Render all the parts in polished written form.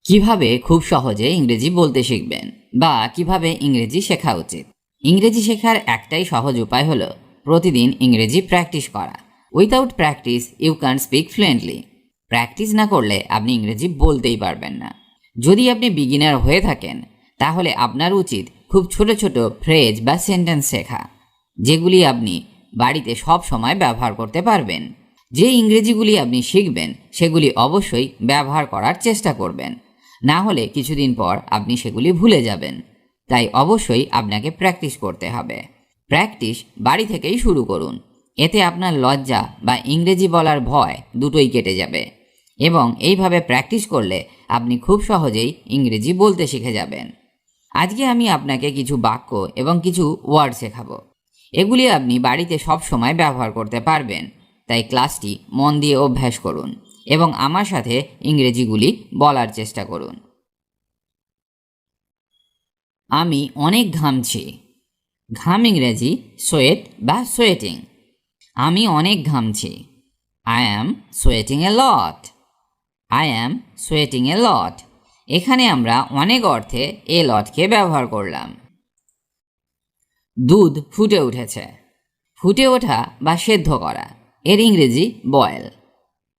কিভাবে খুব সহজে ইংরেজি বলতে শিখবেন বা কিভাবে ইংরেজি শেখা উচিত। ইংরেজি শেখার একটাই সহজ উপায় হলো প্রতিদিন ইংরেজি প্র্যাকটিস করা। Without practice you can speak fluently. Practice না করলে আপনি ইংরেজি বলতেই পারবেন না। যদি আপনি বিগিনার হয়ে থাকেন তাহলে আপনার উচিত খুব ছোট ছোট ফ্রেজ বা সেন্টেন্স শেখা, যেগুলি আপনি বাড়িতে সব সময় ব্যবহার করতে পারবেন। যে ইংরেজিগুলি আপনি শিখবেন সেগুলি অবশ্যই ব্যবহার করার চেষ্টা করবেন, না হলে কিছুদিন পর আপনি সেগুলি ভুলে যাবেন। তাই অবশ্যই আপনাকে প্র্যাকটিস করতে হবে। প্র্যাকটিস বাড়ি থেকেই শুরু করুন। এতে আপনার লজ্জা বা ইংরেজি বলার ভয় দুটোই কেটে যাবে এবং এইভাবে প্র্যাকটিস করলে আপনি খুব সহজেই ইংরেজি বলতে শিখে যাবেন। আজকে আমি আপনাকে কিছু বাক্য এবং কিছু ওয়ার্ড শেখাবো। এগুলি আপনি বাড়িতে সব সময় ব্যবহার করতে পারবেন। তাই ক্লাসটি মন দিয়ে অভ্যাস করুন এবং আমার সাথে ইংরেজিগুলি বলার চেষ্টা করুন। আমি অনেক ঘামছি। ঘাম ইংরেজি সোয়েট বা সোয়েটিং। আমি অনেক ঘামছি। I am sweating a lot. I am sweating a lot. এখানে আমরা অনেক অর্থে এ লটকে ব্যবহার করলাম। দুধ ফুটে উঠেছে। ফুটে ওঠা বা সেদ্ধ করা, এর ইংরেজি বয়েল।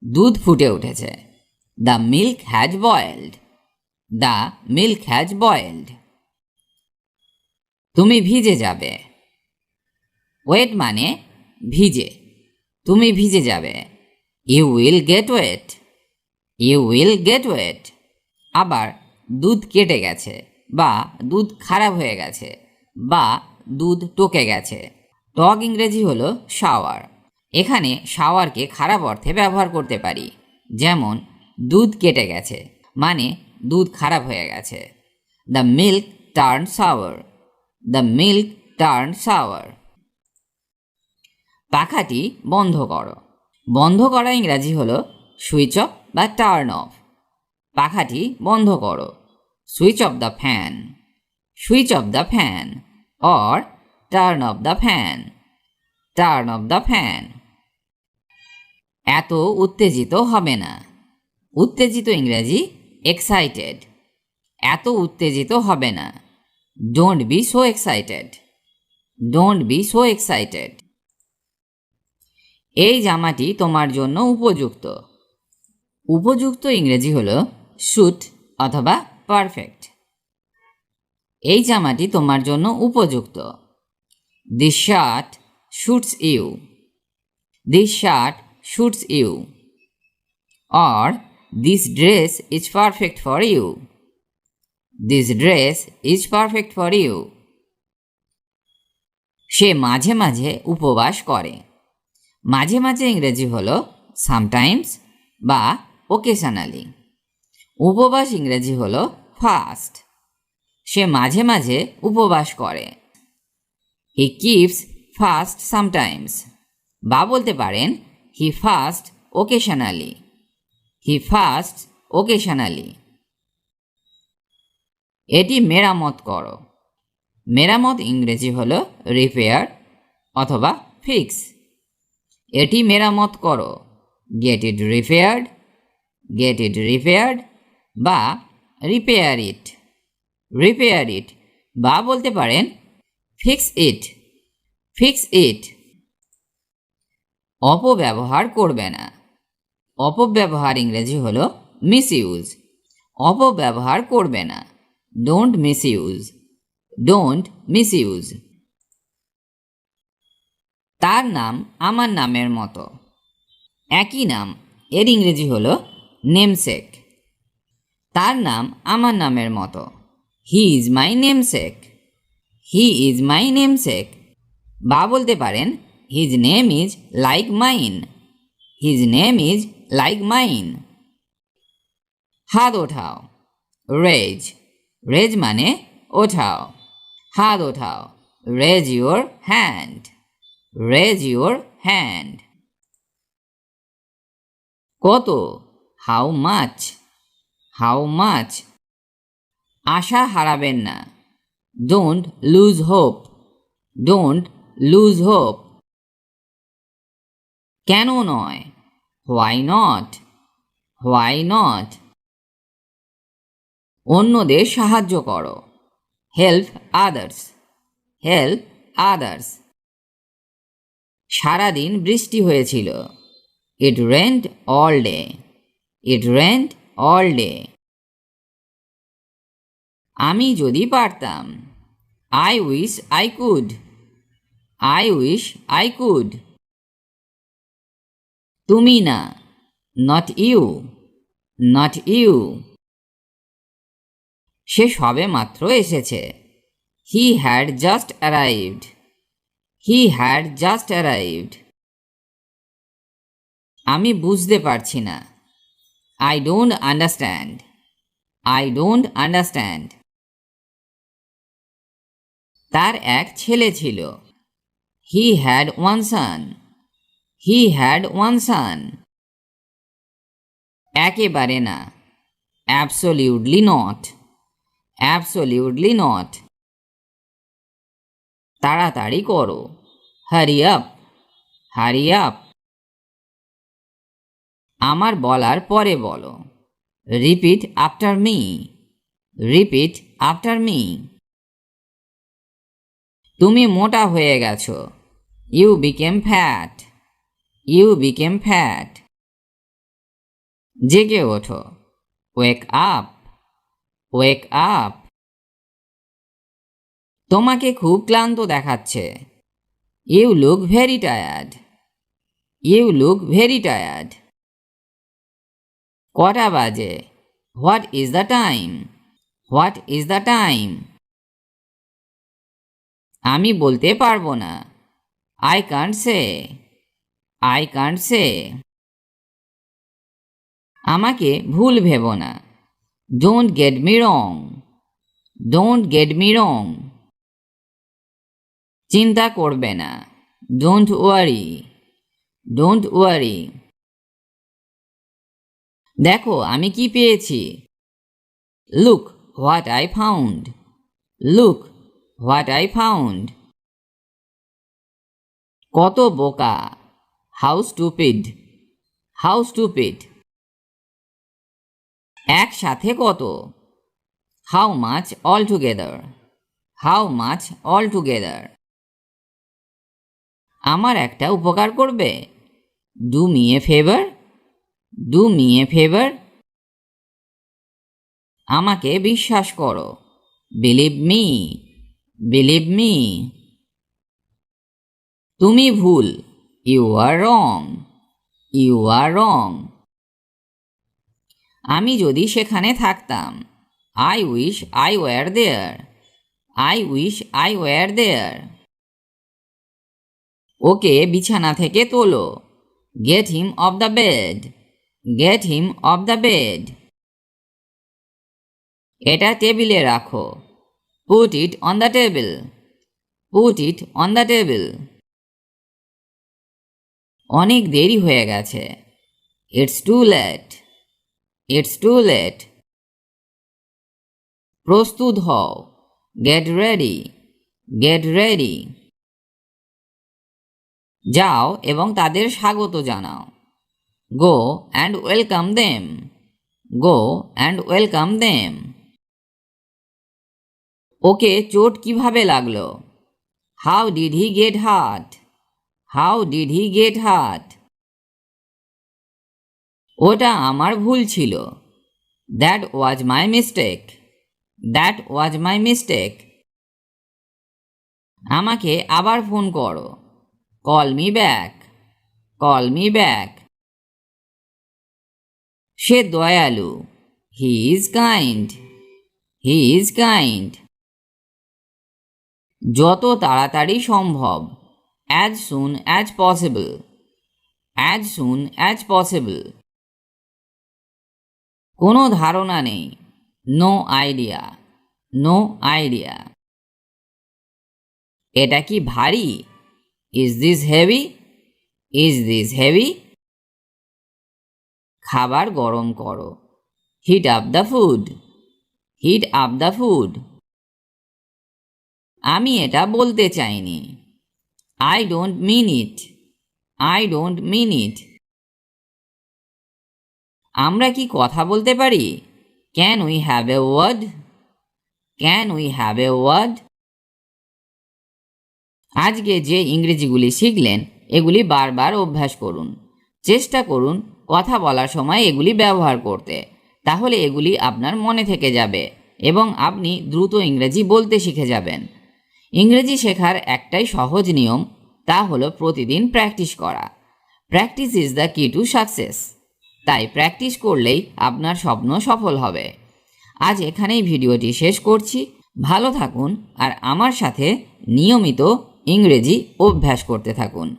দুধ ফুটে উঠেছে। The milk has boiled. The milk has boiled. তুমি ভিজে যাবে। ওয়েট মানে ভিজে। তুমি ভিজে যাবে। You will get wet. You will get wet. আবার দুধ কেটে গেছে বা দুধ খারাপ হয়ে গেছে বা দুধ টকে গেছে। টক ইংরেজি হলো শাওয়ার। এখানে শাওয়ারকে খারাপ অর্থে ব্যবহার করতে পারি, যেমন দুধ কেটে গেছে মানে দুধ খারাপ হয়ে গেছে। The milk turn sour. The milk turn sour. পাখাটি বন্ধ করো। বন্ধ করা ইংরাজি হলো সুইচ অফ বা টার্ন অফ। পাখাটি বন্ধ করো। Switch off the fan. Switch off the fan or turn off the fan. Turn off the fan. এত উত্তেজিত হবে না। উত্তেজিত ইংরাজি এক্সাইটেড। এত উত্তেজিত হবে না। Don't be so excited. Don't be so excited. এই জামাটি তোমার জন্য উপযুক্ত। উপযুক্ত ইংরেজি হলো স্যুট অথবা পারফেক্ট। এই জামাটি তোমার জন্য উপযুক্ত। This shirt suits you. This shirt suits you or this dress is perfect for you. This dress is perfect for you. সে মাঝে মাঝে উপবাস করে। মাঝে মাঝে ইংরেজি হলো সামটাইমস বা ওকেশনালি। উপবাস ইংরেজি হলো ফাস্ট। সে মাঝে মাঝে উপবাস করে। He keeps fast sometimes. বা বলতে পারেন হি ফাস্ট ওকেশনালি। হি ফাস্ট ওকেশনালি। এটি মেরামত করো। মেরামত ইংরেজি হলো রিপেয়ার অথবা ফিক্স। এটি মেরামত করো। Get it repaired. Get it repaired বা রিপেয়ার ইট। রিপেয়ার ইট বা বলতে পারেন ফিক্স ইট। Fix it. অপব্যবহার করবে না। অপব্যবহার ইংরেজি হলো মিসইউজ। অপব্যবহার করবে না। Don't misuse. Don't misuse. তার নাম আমার নামের মতো। একই নাম, এর ইংরেজি হলো নেমসেক। তার নাম আমার নামের মতো। He is my namesake. He is my namesake বা বলতে পারেন his name is like mine. His name is like mine. হাত ওঠাও। রেজ। রেজ মানে ওঠাও। হাত ওঠাও। Raise your hand. Raise your hand. কত? How much. How much. আশা হারাবেন না। Don't lose hope. Don't lose hope. কেন নয়? Why not. Why not. অন্যদের সাহায্য করো। Help others, help others. সারাদিন বৃষ্টি হয়েছিল। ইট rained all day, it rained all day. আমি যদি পারতাম। I wish I could, I wish I could. তুমি না, নট ইউ, নট ইউ। সে সবে মাত্র এসেছে। He had just arrived, he had just arrived. আমি বুঝতে পারছি না। I don't understand, I don't understand. তার এক ছেলে ছিল। He had one son, he had one son. একেবারে না। Absolutely not, absolutely not. তাড়াতাড়ি করো। Hurry up, hurry up. আমার বলার পরে বলো। Repeat after me, repeat after me. তুমি মোটা হয়ে গেছো। You became fat, you became fat. জেগে ওঠো। Wake up, wake up. তোমাকে খুব ক্লান্ত দেখাচ্ছে। You look very tired, you look very tired. কটা বাজে? What is the time, what is the time. আমি বলতে পারবো না। I can't say, I can't say. আমাকে ভুল ভেবো না। Don't get me wrong, don't get me রং। চিন্তা করবে না। Don't worry, don't worry. দেখো আমি কি পেয়েছি। Look what I found, look what I found. কত বোকা। How stupid, how stupid. একসাথে কত? How much all together, how much all together. আমার একটা উপকার করবে? Do me a favour, do me a favour. আমাকে বিশ্বাস করো। Believe me, believe me. তুমি ভুল। You are wrong, you are wrong. আমি যদি সেখানে থাকতাম। I wish I were there, I wish I were there. ওকে বিছানা থেকে তোলো। Get him off the bed, get him off the bed. এটা টেবিলে রাখো। Put it on the table, put it on the table. অনেক দেরি হয়ে গেছে। It's too late, it's too late. প্রস্তুত হও। Get ready, get ready. যাও এবং তাদের স্বাগত জানাও। Go and welcome them, go and welcome them. ওকে চোট কিভাবে লাগলো? How did he get heart, how did he get hurt. ওটা আমার ভুল ছিল। That was my mistake, that was my mistake. আমাকে আবার ফোন করো। Call me back, call me back. সে দয়ালু। He is kind, he is kind. যত তাড়াতাড়ি সম্ভব। As soon as possible, as soon as possible. কোনো ধারণা নেই। No idea, no idea. এটা কি ভারী? Is this heavy, is this heavy. খাবার গরম করো। Heat up the food, hit up the food. আমি এটা বলতে চাইনি। I don't mean it, I don't mean it. আমরা কি কথা বলতে পারি? Can we have a word? Can we have a word? আজকে যে ইংরেজিগুলি শিখলেন এগুলি বারবার অভ্যাস করুন। চেষ্টা করুন কথা বলার সময় এগুলি ব্যবহার করতে, তাহলে এগুলি আপনার মনে থেকে যাবে এবং আপনি দ্রুত ইংরেজি বলতে শিখে যাবেন। ইংরেজি শেখার একটাই সহজ নিয়ম, তা হলো প্রতিদিন প্র্যাকটিস করা। প্র্যাকটিস ইজ দ্য কি টু সাকসেস। তাই প্র্যাকটিস করলেই আপনার স্বপ্ন সফল হবে। আজ এখানেই ভিডিওটি শেষ করছি। ভালো থাকুন আর আমার সাথে নিয়মিত ইংরেজি অভ্যাস করতে থাকুন।